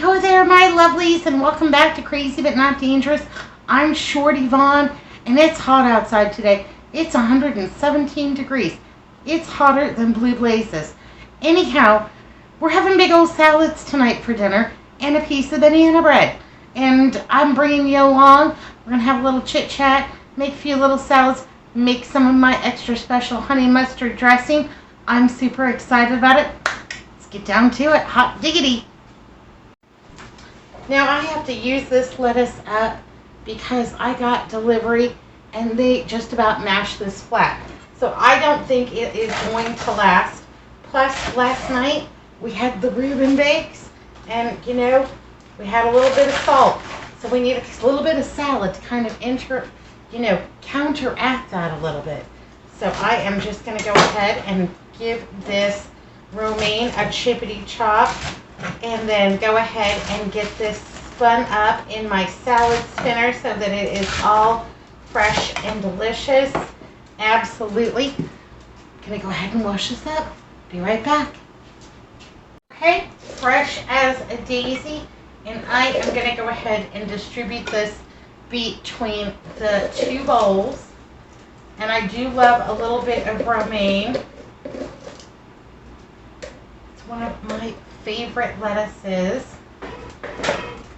ho there, my lovelies, and welcome back to Crazy But Not Dangerous. I'm Shorty Vaughn, and it's hot outside today. It's 117 degrees. It's hotter than blue blazes. Anyhow, we're having big old salads tonight for dinner and a piece of banana bread. And I'm bringing you along. We're going to have a little chit-chat, make a few little salads, make some of my extra special honey mustard dressing. I'm super excited about it. Let's get down to it. Hot diggity. Now I have to use this lettuce up because I got delivery and they just about mashed this flat. So I don't think it is going to last. Plus last night we had the Reuben bakes and we had a little bit of salt. So we need a little bit of salad to kind of counteract that a little bit. So I am just going to go ahead and give this romaine a chippity chop. And then go ahead and get this spun up in my salad spinner so that it is all fresh and delicious. Absolutely. Gonna go ahead and wash this up. Be right back. Okay, fresh as a daisy. And I am gonna go ahead and distribute this between the two bowls. And I do love a little bit of romaine. It's one of my favorite lettuces.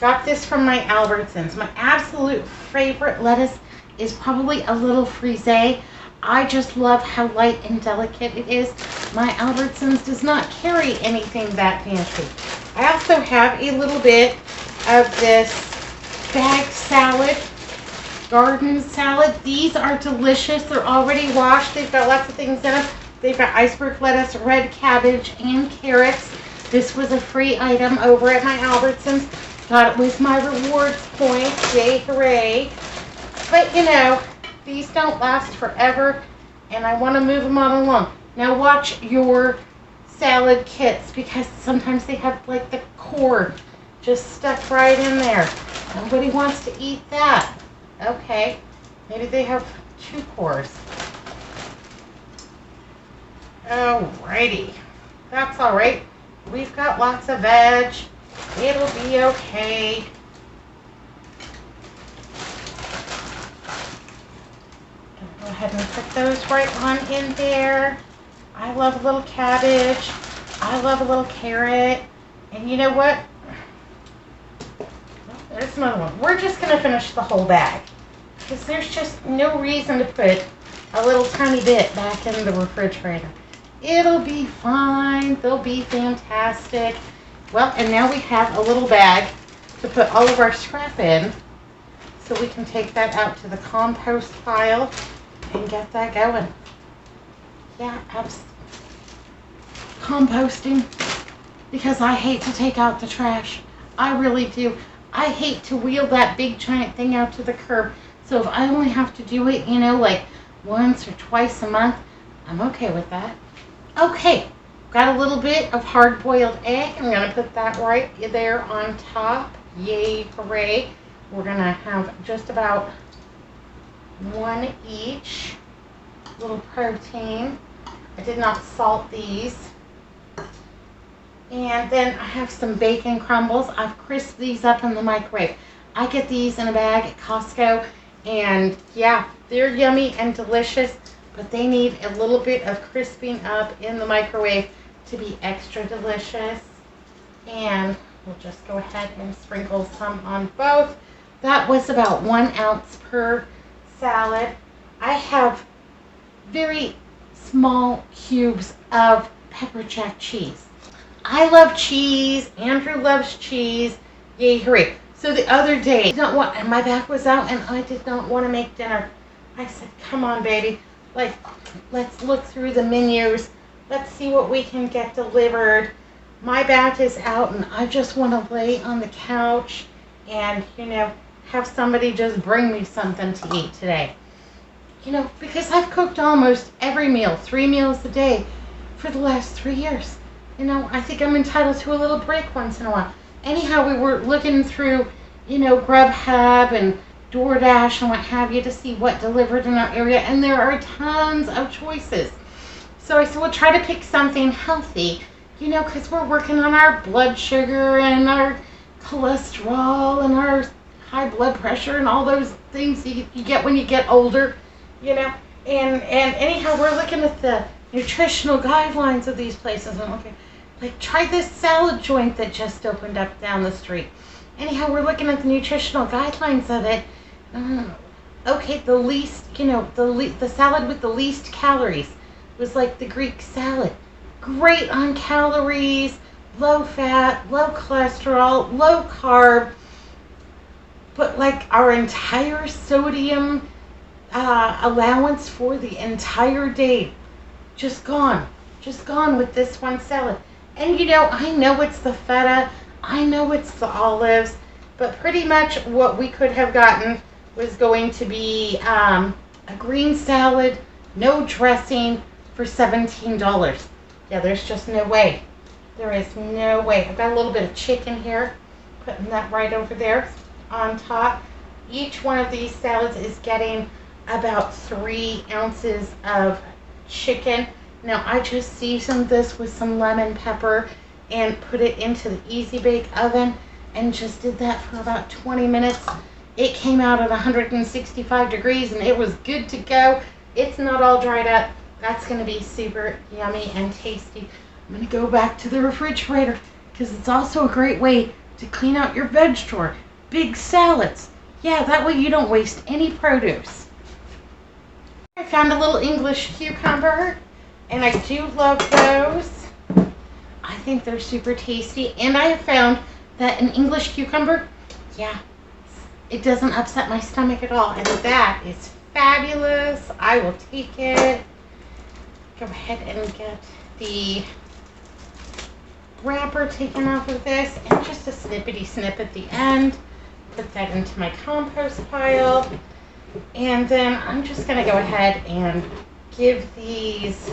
Got this from my Albertsons. My absolute favorite lettuce is probably a little frisee. I just love how light and delicate it is. My Albertsons does not carry anything that fancy. I also have a little bit of this bag salad, garden salad. These are delicious. They're already washed. They've got lots of things in them. They've got iceberg lettuce, red cabbage, and carrots. This was a free item over at my Albertsons. Got it with my rewards points. Yay, hooray. But, these don't last forever, and I want to move them on along. Now, watch your salad kits, because sometimes they have, like, the core just stuck right in there. Nobody wants to eat that. Okay, maybe they have two cores. Alrighty. That's all right. We've got lots of veg. It'll be okay. Go ahead and put those right on in there. I love a little cabbage. I love a little carrot. And you know what? There's another one. We're just going to finish the whole bag, because there's just no reason to put a little tiny bit back in the refrigerator. It'll be fine. They'll be fantastic. Well, and now we have a little bag to put all of our scrap in, so we can take that out to the compost pile and get that going. Yeah, composting, because I hate to take out the trash. I really do. I hate to wheel that big giant thing out to the curb. So if I only have to do it, like once or twice a month, I'm okay with that. Okay, got a little bit of hard-boiled egg. I'm going to put that right there on top. Yay, hooray. We're going to have just about one each. Little protein. I did not salt these. And then I have some bacon crumbles. I've crisped these up in the microwave. I get these in a bag at Costco. And yeah, they're yummy and delicious, but they need a little bit of crisping up in the microwave to be extra delicious. And we'll just go ahead and sprinkle some on both. That was about 1 ounce per salad. I have very small cubes of pepper jack cheese. I love cheese. Andrew loves cheese. Yay, hooray. So the other day, and my back was out and I did not want to make dinner. I said, come on, baby. Let's look through the menus. Let's see what we can get delivered. My back is out and I just want to lay on the couch and, have somebody just bring me something to eat today. Because I've cooked almost every meal, 3 meals a day for the last 3 years. I think I'm entitled to a little break once in a while. Anyhow, we were looking through, Grubhub and DoorDash and what have you to see what delivered in our area, and there are tons of choices. So I said, we'll try to pick something healthy, because we're working on our blood sugar and our, cholesterol and our high blood pressure and all those things you get when you get older, you know. And anyhow, we're looking at the nutritional guidelines of these places, and okay, like try this salad joint that just opened up down the street. Anyhow, we're looking at the nutritional guidelines of it. Okay, the least, the salad with the least calories was like the Greek salad. Great on calories, low fat, low cholesterol, low carb, but like our entire sodium allowance for the entire day just gone with this one salad. And I know it's the feta, I know it's the olives, but pretty much what we could have gotten was going to be a green salad, no dressing, for $17. Yeah, there's just no way. There is no way. I've got a little bit of chicken here, putting that right over there on top. Each one of these salads is getting about 3 ounces of chicken. Now, I just seasoned this with some lemon pepper and put it into the Easy Bake Oven and just did that for about 20 minutes. It came out at 165 degrees and it was good to go. It's not all dried up. That's going to be super yummy and tasty. I'm going to go back to the refrigerator because it's also a great way to clean out your veg drawer. Big salads. Yeah, that way you don't waste any produce. I found a little English cucumber, and I do love those. I think they're super tasty, and I have found that an English cucumber, yeah, it doesn't upset my stomach at all, and that is fabulous. I will take it. Go ahead and get the wrapper taken off of this, and just a snippety snip at the end. Put that into my compost pile. And then I'm just going to go ahead and give these,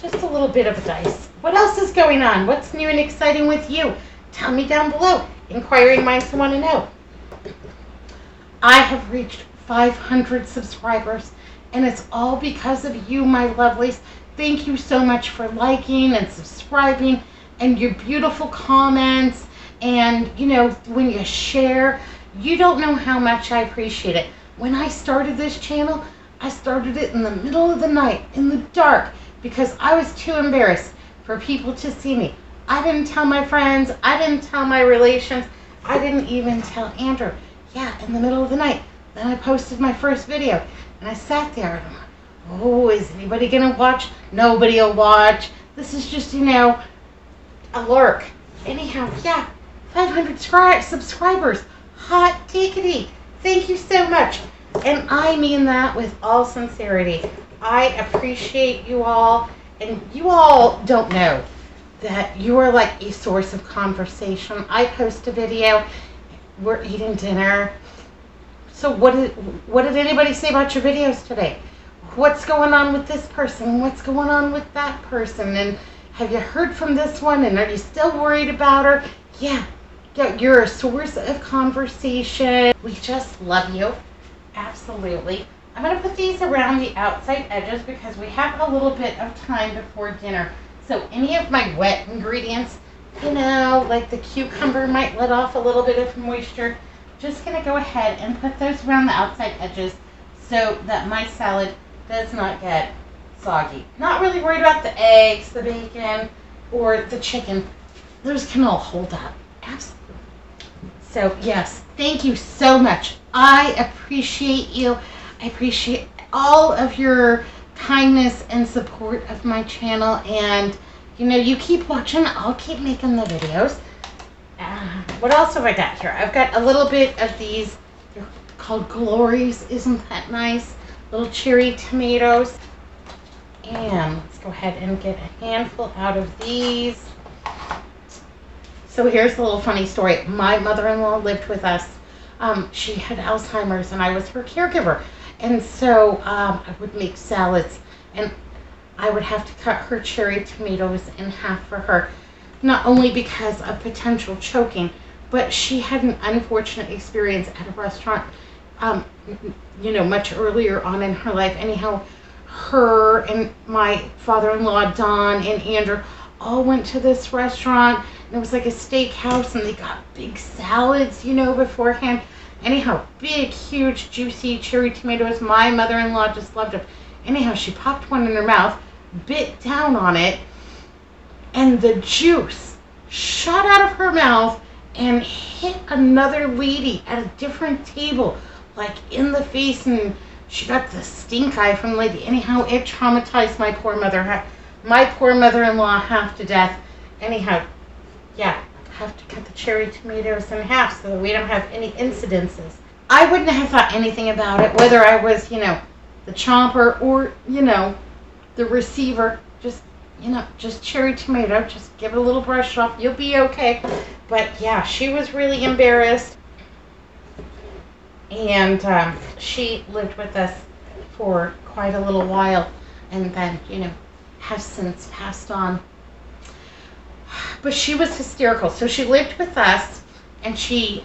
just a little bit of a dice. What else is going on? What's new and exciting with you? Tell me down below. Inquiring minds want to know. I have reached 500 subscribers, and it's all because of you, my lovelies. Thank you so much for liking and subscribing and your beautiful comments. And, when you share, you don't know how much I appreciate it. When I started this channel, I started it in the middle of the night, in the dark, because I was too embarrassed for people to see me. I didn't tell my friends. I didn't tell my relations. I didn't even tell Andrew. Yeah, in the middle of the night. Then I posted my first video, and I sat there, and I'm like, oh, is anybody going to watch? Nobody will watch. This is just, a lurk. Anyhow, 500 subscribers. Hot diggity. Thank you so much. And I mean that with all sincerity. I appreciate you all. And you all don't know that you are like a source of conversation. I post a video. We're eating dinner. So what did anybody say about your videos today? What's going on with this person? What's going on with that person? And have you heard from this one? And are you still worried about her? Yeah, you're a source of conversation. We just love you. Absolutely. I'm going to put these around the outside edges because we have a little bit of time before dinner. So any of my wet ingredients, like the cucumber might let off a little bit of moisture. Just going to go ahead and put those around the outside edges so that my salad does not get soggy. Not really worried about the eggs, the bacon, or the chicken. Those can all hold up. Absolutely. So yes, thank you so much. I appreciate you. I appreciate all of your kindness and support of my channel. And you keep watching. I'll keep making the videos. What else have I got here? I've got a little bit of these. They're called Glories. Isn't that nice? Little cherry tomatoes. And let's go ahead and get a handful out of these. So here's a little funny story. My mother-in-law lived with us. She had Alzheimer's, and I was her caregiver. And so I would make salads, and I would have to cut her cherry tomatoes in half for her. Not only because of potential choking, but she had an unfortunate experience at a restaurant, much earlier on in her life. Anyhow, her and my father-in-law, Don, and Andrew all went to this restaurant. it was like a steakhouse, and they got big salads, beforehand. Anyhow, big, huge, juicy cherry tomatoes. My mother-in-law just loved them. Anyhow, she popped one in her mouth, bit down on it, and the juice shot out of her mouth and hit another lady at a different table, like in the face, and she got the stink eye from the lady. Anyhow, it traumatized my poor mother-in-law half to death. Anyhow, yeah, have to cut the cherry tomatoes in half so that we don't have any incidences. I wouldn't have thought anything about it, whether I was, the chomper or, the receiver. Just cherry tomato. Just give it a little brush off. You'll be okay. But yeah, she was really embarrassed. And she lived with us for quite a little while. And then, has since passed on. But she was hysterical. So she lived with us, and she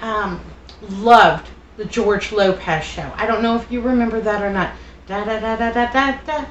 loved the George Lopez show. I don't know if you remember that or not. Da da da da da da da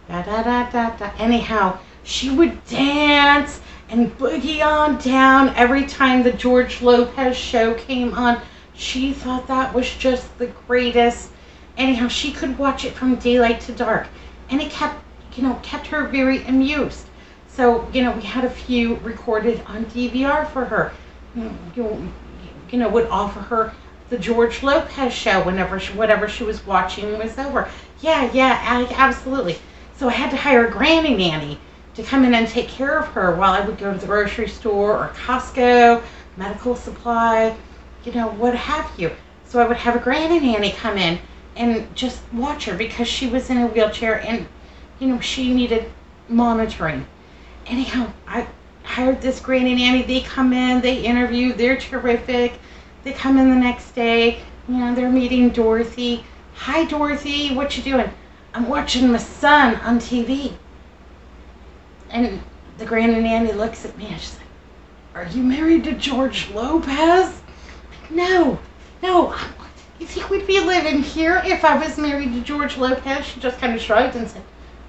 da da da da da. Anyhow, she would dance and boogie on down every time the George Lopez show came on. She thought that was just the greatest. Anyhow, she could watch it from daylight to dark, and it kept her very amused. So, we had a few recorded on DVR for her. Would offer her the George Lopez show whatever she was watching was over. Yeah, absolutely. So I had to hire a granny nanny to come in and take care of her while I would go to the grocery store or Costco, medical supply, what have you. So I would have a granny nanny come in and just watch her because she was in a wheelchair and, she needed monitoring. Anyhow, I hired this granny nanny. They come in, they interview, they're terrific. They come in the next day, they're meeting Dorothy. Hi, Dorothy, what you doing? I'm watching my son on TV. And the granny nanny looks at me and she's like, are you married to George Lopez? No. You think we'd be living here if I was married to George Lopez? She just kind of shrugged and said,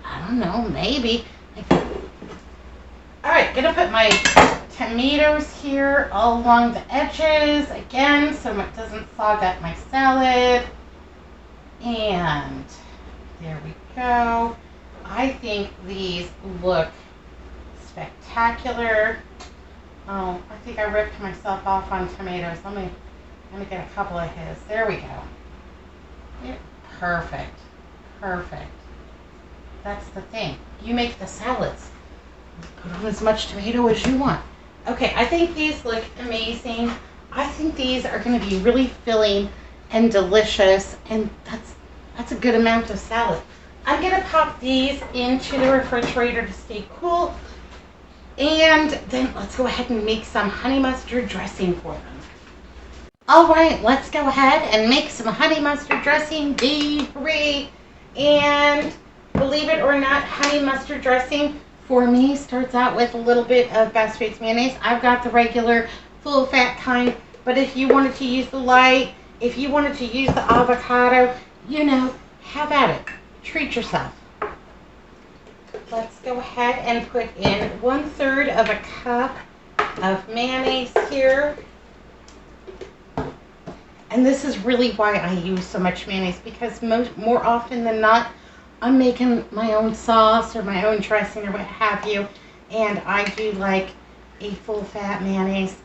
I don't know, maybe. All right, gonna put my tomatoes here all along the edges again so it doesn't fog up my salad. And there we go. I think these look spectacular. Oh, I think I ripped myself off on tomatoes. Let me get a couple of his. There we go. Yeah, perfect. That's the thing. You make the salads. Put on as much tomato as you want. Okay, I think these look amazing. I think these are going to be really filling and delicious, and that's a good amount of salad. I'm going to pop these into the refrigerator to stay cool, and then let's go ahead and make some honey mustard dressing for them. All right, let's go ahead and make some honey mustard dressing. Be free. And believe it or not, honey mustard dressing for me starts out with a little bit of Best Fates mayonnaise. I've got the regular full fat kind, but if you wanted to use the light, if you wanted to use the avocado, have at it. Treat yourself. Let's go ahead and put in 1/3 of a cup of mayonnaise here. And this is really why I use so much mayonnaise, because more often than not, I'm making my own sauce or my own dressing or what have you, and I do like a full fat mayonnaise.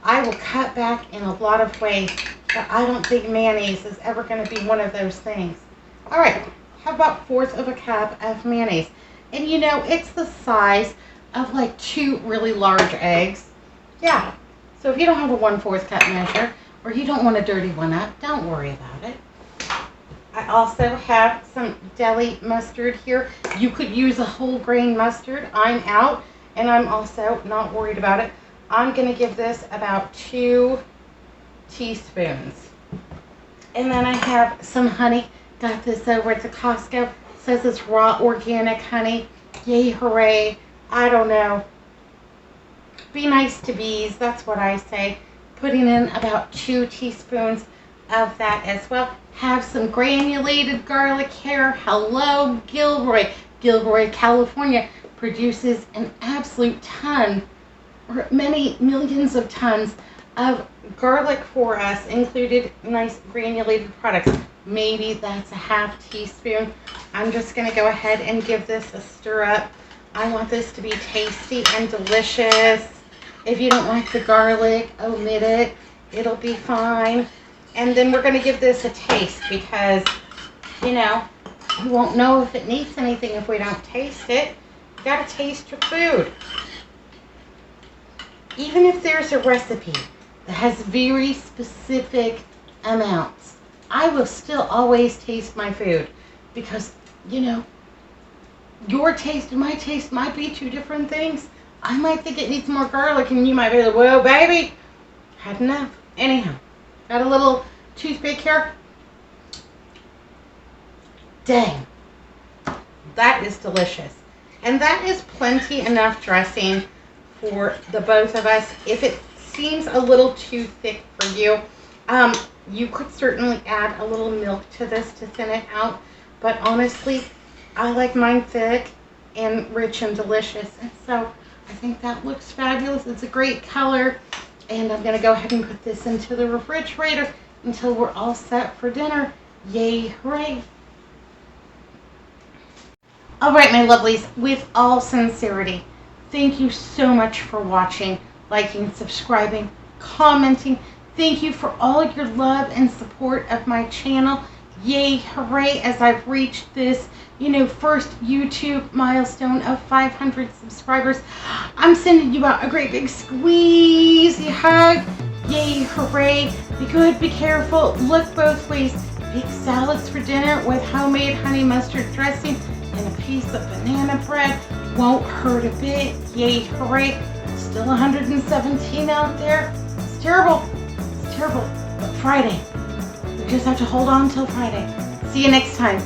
I will cut back in a lot of ways, but I don't think mayonnaise is ever going to be one of those things. All right, how about 1/4 of a cup of mayonnaise? And it's the size of like 2 really large eggs. Yeah, so if you don't have a 1/4 cup measure, or you don't want to dirty one up, don't worry about it. I also have some deli mustard here. You could use a whole grain mustard. I'm out, and I'm also not worried about it. I'm going to give this about 2 teaspoons. And then I have some honey. Got this over at the Costco. It says it's raw organic honey. Yay, hooray. I don't know. Be nice to bees. That's what I say. Putting in about 2 teaspoons of that as well. Have some granulated garlic here. Hello, Gilroy. Gilroy, California produces an absolute ton many millions of tons of garlic for us, included nice granulated products. Maybe that's a half teaspoon. I'm just going to go ahead and give this a stir up. I want this to be tasty and delicious. If you don't like the garlic, omit it. It'll be fine. And then we're going to give this a taste because, you know, we won't know if it needs anything if we don't taste it. You got to taste your food. Even if there's a recipe that has very specific amounts, I will still always taste my food because, you know, your taste and my taste might be two different things. I might think it needs more garlic and you might be like, whoa, baby, had enough. Anyhow, got a little toothpick here. Dang, that is delicious. And that is plenty enough dressing for the both of us. If it seems a little too thick for you, you could certainly add a little milk to this to thin it out. But honestly, I like mine thick and rich and delicious. And so I think that looks fabulous. It's a great color. And I'm going to go ahead and put this into the refrigerator until we're all set for dinner. Yay, hooray. All right, my lovelies, with all sincerity, thank you so much for watching, liking, subscribing, commenting. Thank you for all your love and support of my channel. Yay, hooray, as I've reached this, first YouTube milestone of 500 subscribers. I'm sending you out a great big squeezy hug. Yay, hooray. Be good, be careful, look both ways. Big salads for dinner with homemade honey mustard dressing and a piece of banana bread. Won't hurt a bit. Yay, hooray. Still 117 out there. It's terrible. It's terrible. But Friday. We just have to hold on till Friday. See you next time.